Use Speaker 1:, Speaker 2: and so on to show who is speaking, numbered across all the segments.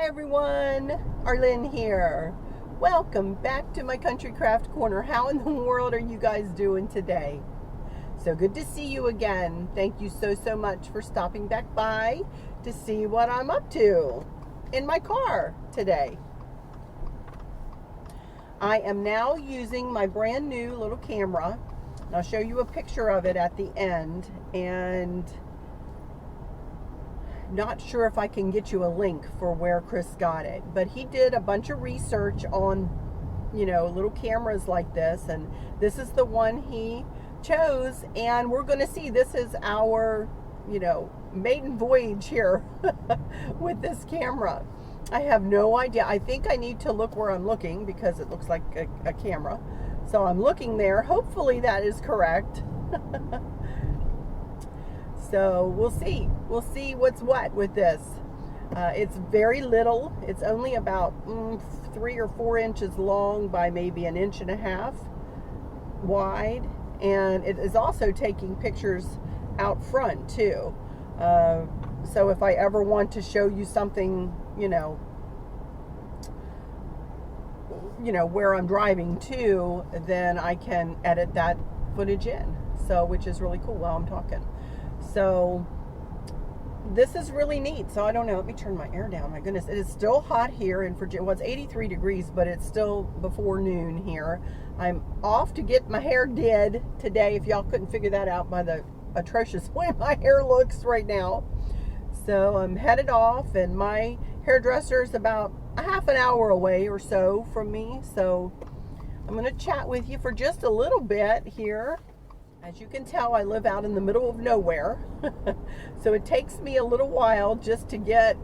Speaker 1: everyone, Arlene here. Welcome back to my Country Craft Corner. How in the world are you guys doing today? So good to see you again. Thank you so much for stopping back by to see what I'm up to in my car today. I am now using my brand new little camera. I'll show you a picture of it at the end, and not sure if I can get you a link for where Chris got it, but he did a bunch of research on, little cameras like this, and this is the one he chose, and we're going to see. This is our, maiden voyage here with this camera. I have no idea. I think I need to look where I'm looking because it looks like a camera. So I'm looking there. Hopefully that is correct. So we'll see. We'll see what's what with this. It's very little. It's only about 3 or 4 inches long by maybe 1.5 inches wide. And it is also taking pictures out front too. So if I ever want to show you something, where I'm driving to, then I can edit that footage in. So, which is really cool while I'm talking. So this is really neat. So I don't know. Let me turn my air down. My goodness, it is still hot here in Virginia. Well, it's 83 degrees, but it's still before noon here. I'm off to get my hair did today. If y'all couldn't figure that out by the atrocious way my hair looks right now. So I'm headed off, and my hairdresser is about a half an hour away or so from me. So I'm going to chat with you for just a little bit here. As you can tell, I live out in the middle of nowhere. So it takes me a little while just to get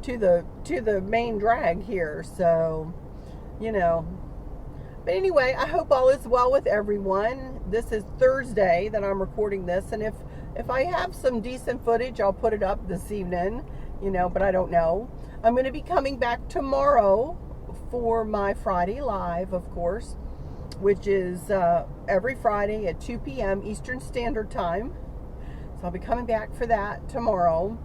Speaker 1: to the main drag here. So, But anyway, I hope all is well with everyone. This is Thursday that I'm recording this, and if I have some decent footage, I'll put it up this evening, but I don't know. I'm going to be coming back tomorrow for my Friday Live, of course, which is every Friday at 2 p.m. Eastern Standard Time. So I'll be coming back for that tomorrow.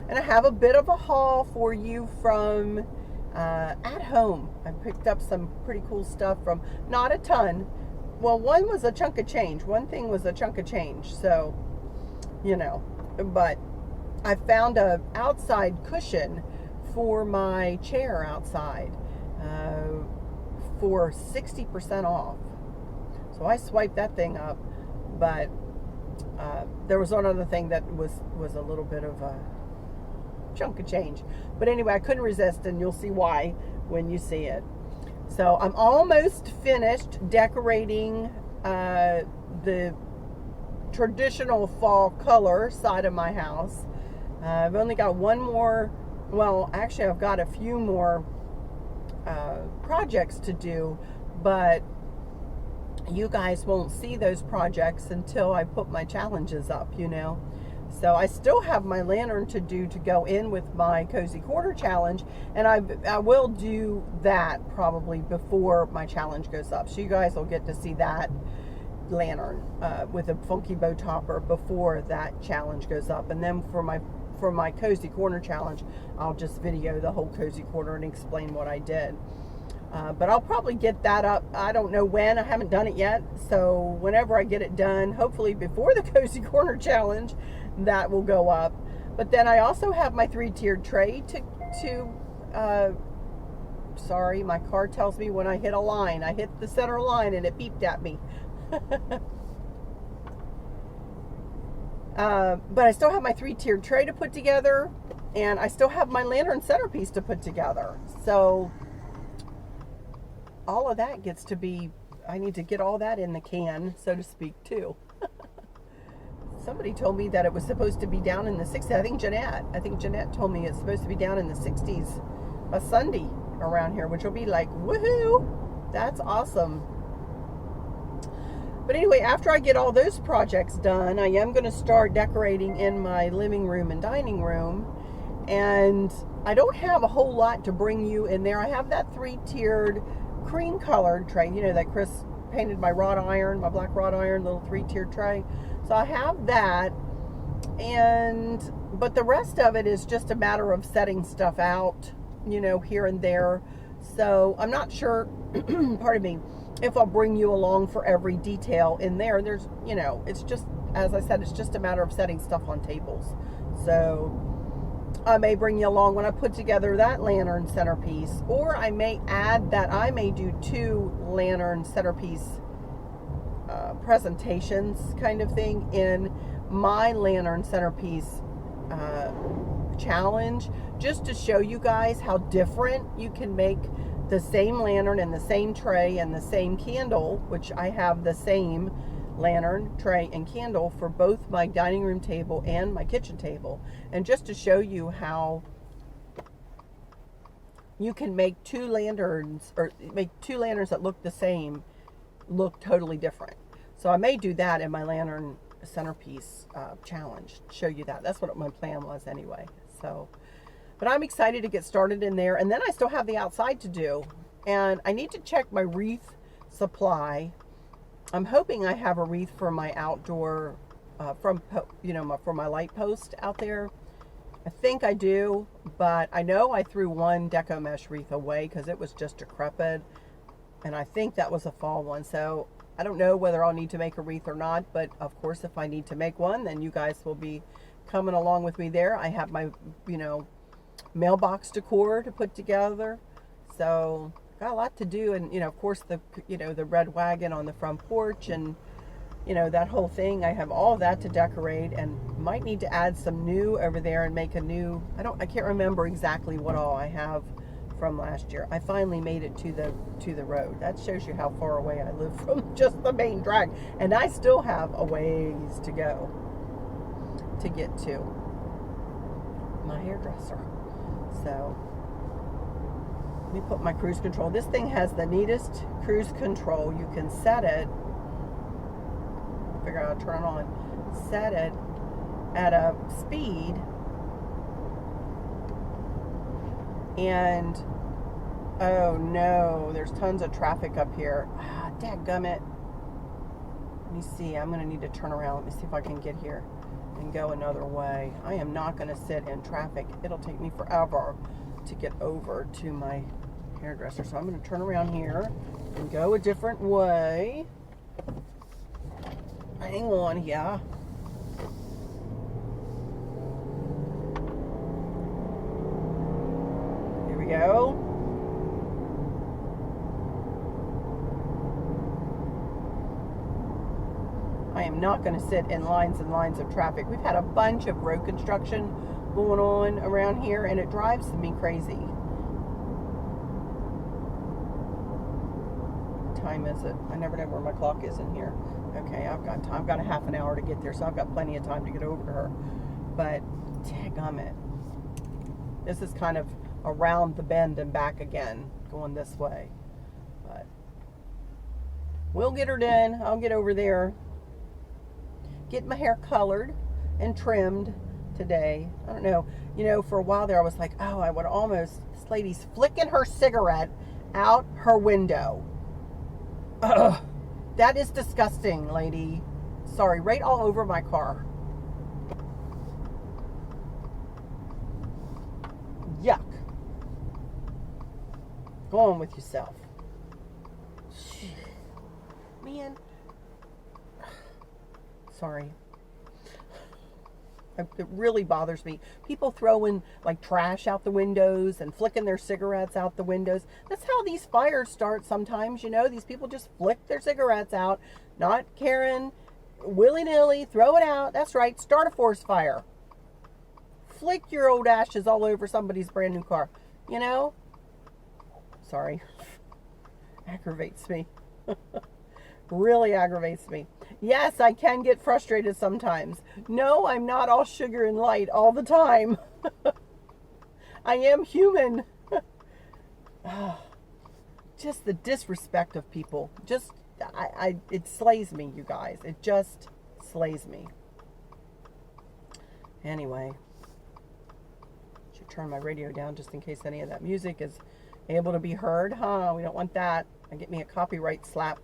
Speaker 1: And I have a bit of a haul for you from at home. I picked up some pretty cool stuff from, not a ton. Well, one was a chunk of change. One thing was a chunk of change. So, but I found a outside cushion for my chair outside for 60% off. So I swiped that thing up, but there was one other thing that was a little bit of a chunk of change. But anyway, I couldn't resist, and you'll see why when you see it. So I'm almost finished decorating the traditional fall color side of my house. I've only got one more, well, actually I've got a few more projects to do, but you guys won't see those projects until I put my challenges up, So I still have my lantern to do to go in with my Cozy Corner challenge, and I will do that probably before my challenge goes up. So you guys will get to see that lantern with a funky bow topper before that challenge goes up. And then for my Cozy Corner challenge, I'll just video the whole Cozy Corner and explain what I did. But I'll probably get that up. I don't know when. I haven't done it yet. So whenever I get it done, hopefully before the Cozy Corner challenge, that will go up. But then I also have my 3-tiered tray sorry, my car tells me when I hit a line. I hit the center line and it beeped at me. But I still have my 3-tiered tray to put together, and I still have my lantern centerpiece to put together. So all of that gets to be, I need to get all that in the can, so to speak, too. Somebody told me that it was supposed to be down in the 60s. I think Jeanette told me it's supposed to be down in the 60s by Sunday around here, which will be like, woohoo! That's awesome. But anyway, after I get all those projects done, I am going to start decorating in my living room and dining room. And I don't have a whole lot to bring you in there. I have that 3-tiered cream colored tray, that Chris painted my wrought iron, my black wrought iron, little 3-tiered tray. So I have that, but the rest of it is just a matter of setting stuff out you know, here and there. So I'm not sure, pardon me, if I'll bring you along for every detail in there. There's, you know, it's just, as I said, it's just a matter of setting stuff on tables. So I may bring you along when I put together that lantern centerpiece, or I may add that I may do 2 lantern centerpiece presentations kind of thing in my lantern centerpiece challenge, just to show you guys how different you can make the same lantern and the same tray and the same candle, which I have the same lantern, tray, and candle for both my dining room table and my kitchen table. And just to show you how you can make 2 lanterns, or make 2 lanterns that look the same, look totally different. So I may do that in my lantern centerpiece challenge, show you that. That's what my plan was anyway. So, but I'm excited to get started in there. And then I still have the outside to do. And I need to check my wreath supply. I'm hoping I have a wreath for my outdoor, for my light post out there. I think I do, but I know I threw one deco mesh wreath away because it was just decrepit. And I think that was a fall one. So I don't know whether I'll need to make a wreath or not, but of course, if I need to make one, then you guys will be coming along with me there. I have my, mailbox decor to put together. So got a lot to do. And, of course, the red wagon on the front porch and, that whole thing. I have all of that to decorate, and might need to add some new over there and make a new, I can't remember exactly what all I have from last year. I finally made it to the road. That shows you how far away I live from just the main drag. And I still have a ways to go to get to my hairdresser. So let me put my cruise control. This thing has the neatest cruise control. You can set it, figure out how to turn it on, set it at a speed, and oh no, there's tons of traffic up here. Dadgummit. Let me see, I'm gonna need to turn around. Let me see if I can get here and go another way. I am not gonna sit in traffic. It'll take me forever to get over to my hairdresser. So I'm gonna turn around here and go a different way. Hang on, yeah. Here we go. I am not going to sit in lines and lines of traffic. We've had a bunch of road construction going on around here, and it drives me crazy. What time is it? I never know where my clock is in here. Okay, I've got time. I've got a half an hour to get there, so I've got plenty of time to get over to her. But dadgummit, this is kind of around the bend and back again, going this way. But we'll get her done. I'll get over there. Get my hair colored and trimmed today. I don't know. For a while there, I was like, oh, I would almost. This lady's flicking her cigarette out her window. Ugh. That is disgusting, lady. Sorry, right all over my car. Yuck. Go on with yourself. Man. Sorry. It really bothers me. People throwing like trash out the windows and flicking their cigarettes out the windows. That's how these fires start sometimes, These people just flick their cigarettes out, not caring, willy-nilly, throw it out. That's right, start a forest fire. Flick your old ashes all over somebody's brand new car, Sorry. Aggravates me. Really aggravates me. Yes, I can get frustrated sometimes. No, I'm not all sugar and light all the time. I am human. Just the disrespect of people. It slays me, you guys. It just slays me. Anyway, should turn my radio down just in case any of that music is able to be heard. We don't want that. I get me a copyright slap.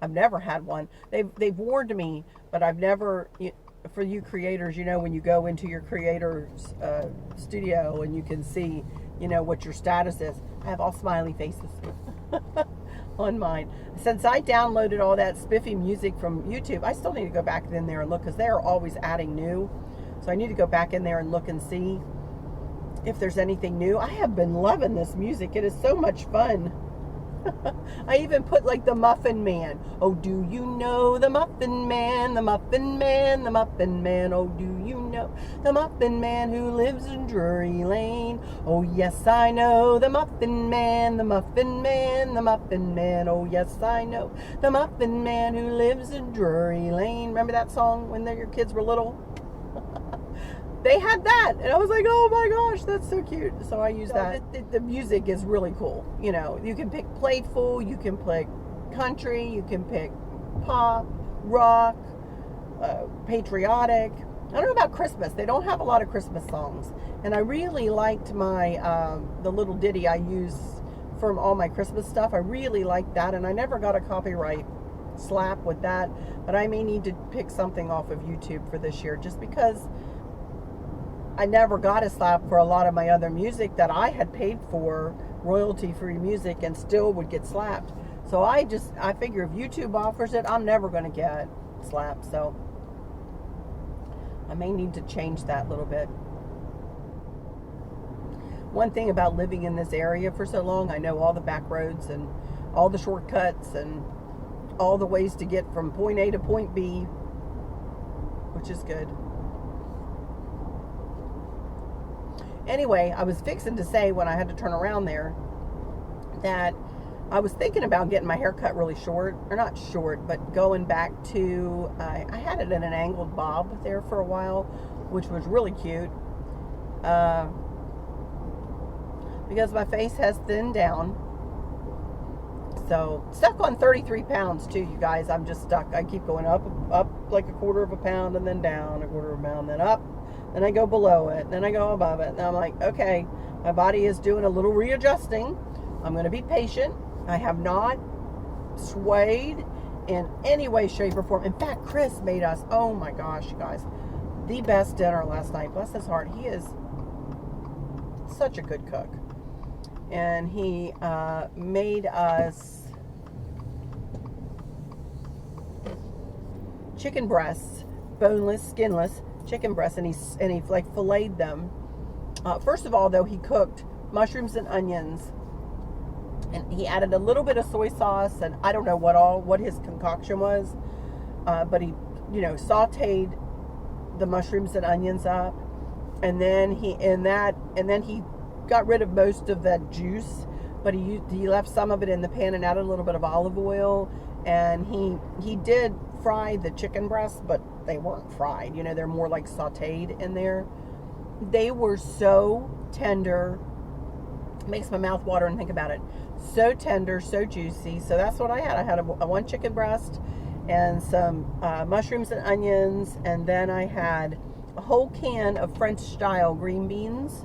Speaker 1: I've never had one. They've warned me, but I've never. For you creators, when you go into your creator's studio and you can see you know, what your status is. I have all smiley faces on mine. Since I downloaded all that spiffy music from YouTube, I still need to go back in there and look, because they're always adding new. So I need to go back in there and look and see if there's anything new. I have been loving this music. It is so much fun. I even put like the Muffin Man. Oh, do you know the Muffin Man, the Muffin Man, the Muffin Man? Oh, do you know the Muffin Man who lives in Drury Lane? Oh, yes, I know the Muffin Man, the Muffin Man, the Muffin Man. Oh, yes, I know the Muffin Man who lives in Drury Lane. Remember that song when your kids were little? They had that, and I was like, oh my gosh, that's so cute. So I use that. The music is really cool. You know, you can pick playful, you can pick country, you can pick pop, rock, patriotic. I don't know about Christmas. They don't have a lot of Christmas songs. And I really liked my, the little ditty I use from all my Christmas stuff. I really liked that, and I never got a copyright slap with that. But I may need to pick something off of YouTube for this year, just because I never got a slap for a lot of my other music that I had paid for, royalty-free music, and still would get slapped. So I figure if YouTube offers it, I'm never going to get slapped. So I may need to change that a little bit. One thing about living in this area for so long, I know all the back roads and all the shortcuts and all the ways to get from point A to point B, which is good. Anyway, I was fixing to say when I had to turn around there that I was thinking about getting my hair cut really short, or not short, but going back to, I had it in an angled bob there for a while, which was really cute, because my face has thinned down. So, stuck on 33 pounds too, you guys. I'm just stuck. I keep going up like a quarter of a pound, and then down a quarter of a pound, then up. Then I go below it, then I go above it. And I'm like, okay, my body is doing a little readjusting. I'm going to be patient. I have not swayed in any way, shape, or form. In fact, Chris made us, oh my gosh, you guys, the best dinner last night. Bless his heart. He is such a good cook. And he made us chicken breasts, boneless, skinless chicken breasts, and he like filleted them. First of all, though, he cooked mushrooms and onions, and he added a little bit of soy sauce, and I don't know what his concoction was, but he, you know, sauteed the mushrooms and onions up, and then he got rid of most of that juice, but he left some of it in the pan and added a little bit of olive oil, and he did fry the chicken breasts, but they weren't fried, you know, they're more like sauteed in there. They were so tender, it makes my mouth water and think about it. So tender, so juicy. So that's what I had. I had a one chicken breast and some mushrooms and onions, and then I had a whole can of French style green beans,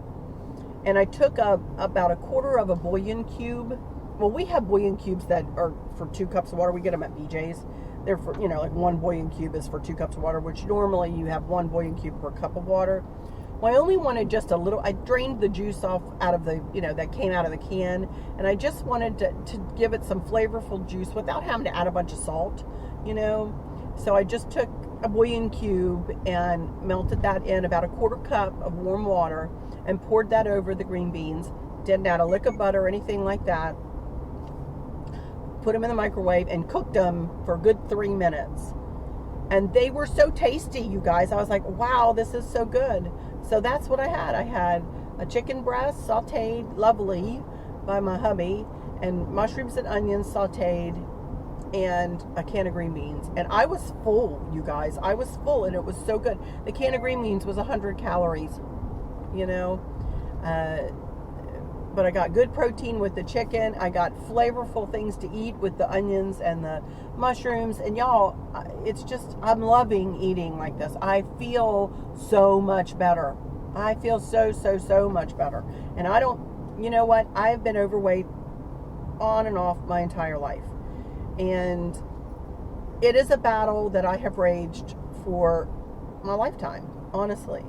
Speaker 1: and I took about a quarter of a bouillon cube. Well, we have bouillon cubes that are for 2 cups of water. We get them at BJ's. They're for, you know, like 1 bouillon cube is for 2 cups of water, which normally you have 1 bouillon cube per cup of water. Well, I only wanted just a little. I drained the juice off out of the, you know, that came out of the can, and I just wanted to give it some flavorful juice without having to add a bunch of salt, you know. So I just took a bouillon cube and melted that in about a quarter cup of warm water and poured that over the green beans. Didn't add a lick of butter or anything like that. Put them in the microwave and cooked them for a good 3 minutes. And they were so tasty, you guys. I was like, wow, this is so good. So that's what I had. I had a chicken breast sauteed, lovely, by my hubby, and mushrooms and onions sauteed, and a can of green beans. And I was full, you guys. I was full, and it was so good. The can of green beans was 100 calories, you know. But I got good protein with the chicken. I got flavorful things to eat with the onions and the mushrooms. And y'all, it's just, I'm loving eating like this. I feel so much better. I feel so much better. And I don't, you know what? I've been overweight on and off my entire life. And it is a battle that I have raged for my lifetime, honestly.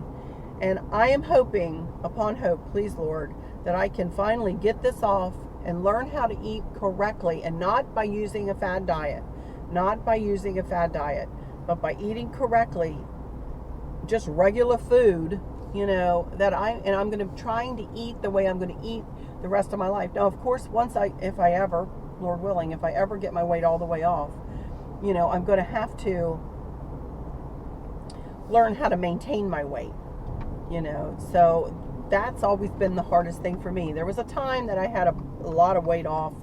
Speaker 1: And I am hoping, upon hope, please Lord, that I can finally get this off and learn how to eat correctly, and not by using a fad diet, not by using a fad diet, but by eating correctly, just regular food, you know, I'm going to trying to eat the way I'm going to eat the rest of my life. Now, of course, if I ever, Lord willing, if I ever get my weight all the way off, you know, I'm going to have to learn how to maintain my weight, you know. So that's always been the hardest thing for me. There was a time that I had a lot of weight off,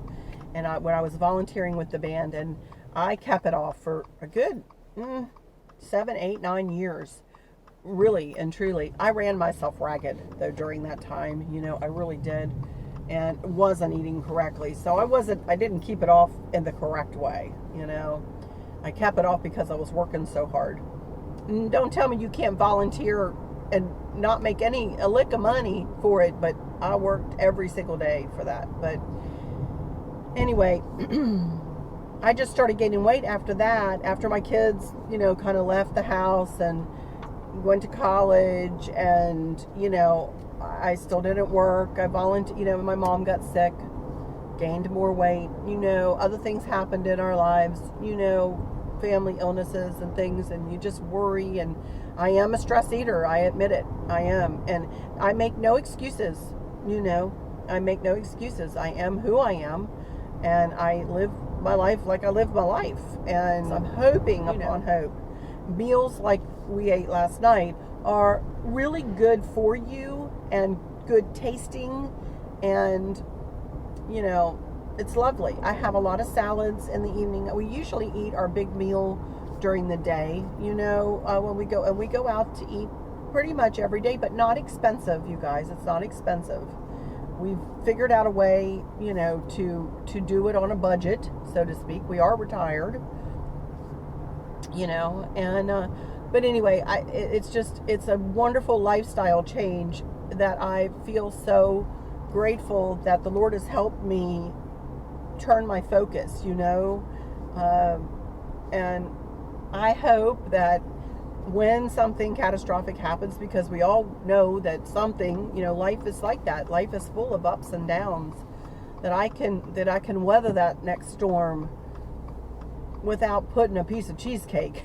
Speaker 1: and when I was volunteering with the band, and I kept it off for a good 7, 8, 9 years. Really and truly. I ran myself ragged, though, during that time. You know, I really did, and wasn't eating correctly. So I didn't keep it off in the correct way, you know. I kept it off because I was working so hard. And don't tell me you can't volunteer and not make a lick of money for it, but I worked every single day for that. But anyway, I just started gaining weight after that, after my kids, you know, kind of left the house and went to college, and, you know, I still didn't work. I volunteered, you know, my mom got sick, gained more weight, you know, other things happened in our lives, you know, family illnesses and things, and you just worry. And I am a stress eater, I admit it, I am, and I make no excuses, you know, I make no excuses. I am who I am, and I live my life like I live my life, and I'm hoping upon hope. Meals like we ate last night are really good for you and good tasting, and, you know, it's lovely. I have a lot of salads in the evening. We usually eat our big meal during the day, you know, when we go out to eat pretty much every day, but not expensive, you guys. It's not expensive. We've figured out a way, you know, to do it on a budget, so to speak. We are retired, you know, and but anyway, it's a wonderful lifestyle change that I feel so grateful that the Lord has helped me turn my focus, you know, and I hope that when something catastrophic happens, because we all know that something, you know, life is like that. Life is full of ups and downs, that I can weather that next storm without putting a piece of cheesecake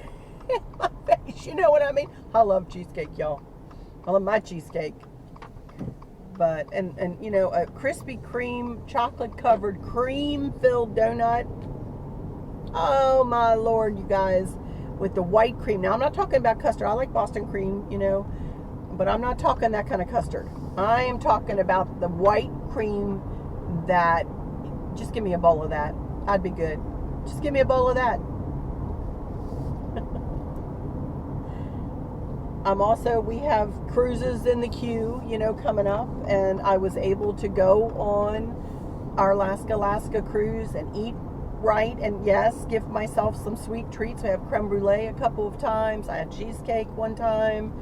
Speaker 1: in my face. You know what I mean? I love cheesecake, y'all. I love my cheesecake. But, and you know, a Krispy Kreme chocolate covered cream filled donut. Oh my Lord, you guys, with the white cream. Now, I'm not talking about custard. I like Boston cream, you know, but I'm not talking that kind of custard. I am talking about the white cream that, just give me a bowl of that. I'd be good. Just give me a bowl of that. We have cruises in the queue, you know, coming up, and I was able to go on our Alaska cruise and eat right, and yes, give myself some sweet treats. I have creme brulee a couple of times. I had cheesecake one time.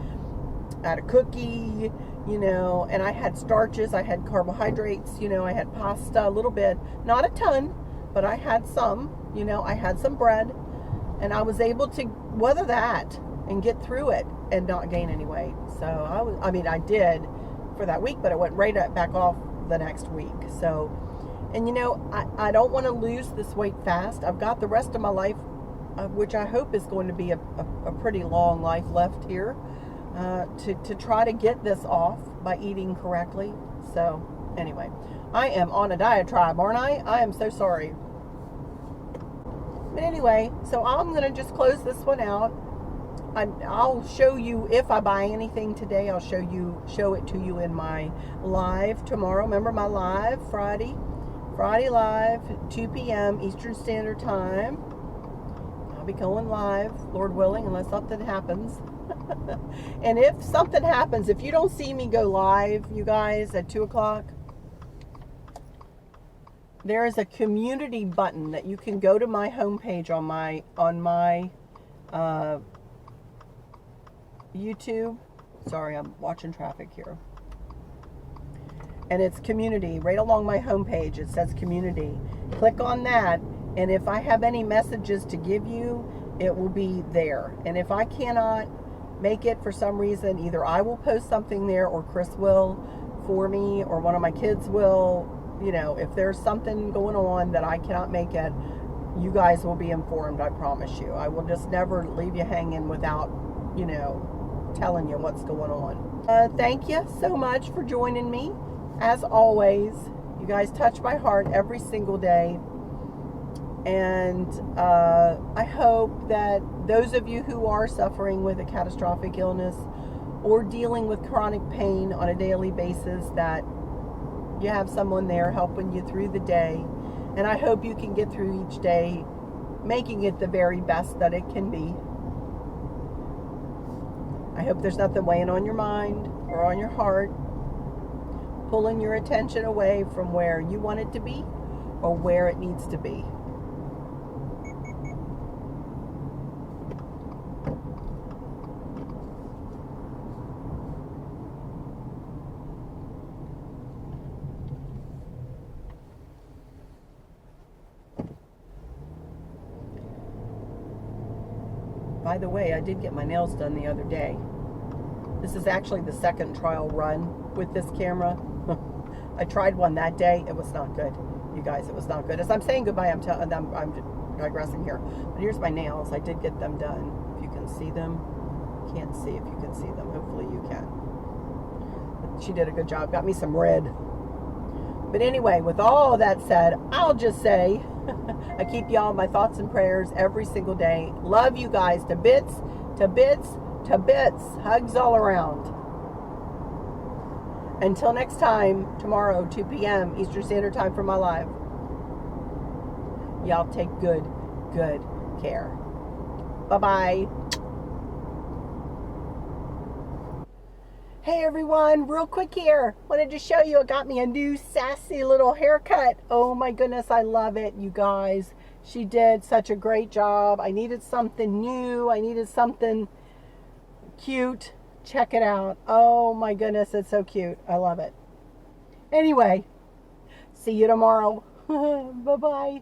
Speaker 1: I had a cookie, you know, and I had starches. I had carbohydrates, you know, I had pasta a little bit, not a ton, but I had some, you know, I had some bread, and I was able to weather that and get through it and not gain any weight. So I did for that week, but it went right back off the next week. So, and you know, I don't want to lose this weight fast. I've got the rest of my life, which I hope is going to be a pretty long life left here, to try to get this off by eating correctly. So anyway, I am on a diatribe, aren't I? I am so sorry. But anyway, so I'm going to just close this one out. I'll show you if I buy anything today. I'll show it to you in my live tomorrow. Remember my live Friday live, 2 p.m. Eastern Standard Time. I'll be going live, Lord willing, unless something happens. And if something happens, if you don't see me go live, you guys, at 2 o'clock, there is a community button that you can go to my homepage on my YouTube. Sorry, I'm watching traffic here. And it's community. Right along my homepage, it says community. Click on that, and if I have any messages to give you, it will be there. And if I cannot make it for some reason, either I will post something there or Chris will for me, or one of my kids will. You know, if there's something going on that I cannot make it, you guys will be informed, I promise you. I will just never leave you hanging without, you know, telling you what's going on. Thank you so much for joining me. As always, you guys touch my heart every single day. And I hope that those of you who are suffering with a catastrophic illness or dealing with chronic pain on a daily basis, that you have someone there helping you through the day. And I hope you can get through each day making it the very best that it can be. I hope there's nothing weighing on your mind or on your heart, pulling your attention away from where you want it to be or where it needs to be. By the way, I did get my nails done the other day. This is actually the second trial run with this camera. I tried one that day. It was not good. You guys, it was not good. As I'm saying goodbye, I'm digressing here. But here's my nails. I did get them done. If you can see them. Can't see if you can see them. Hopefully you can. But she did a good job. Got me some red. But anyway, with all that said, I'll just say, I keep y'all in my thoughts and prayers every single day. Love you guys to bits, to bits, to bits. Hugs all around. Until next time, tomorrow, 2 p.m. Eastern Standard Time for my live. Y'all take good care. Bye-bye. Hey everyone, real quick here. Wanted to show you, I got me a new sassy little haircut. Oh my goodness, I love it, you guys. She did such a great job. I needed something new. I needed something cute. Check it out. Oh my goodness, it's so cute. I love it. Anyway, see you tomorrow. Bye-bye.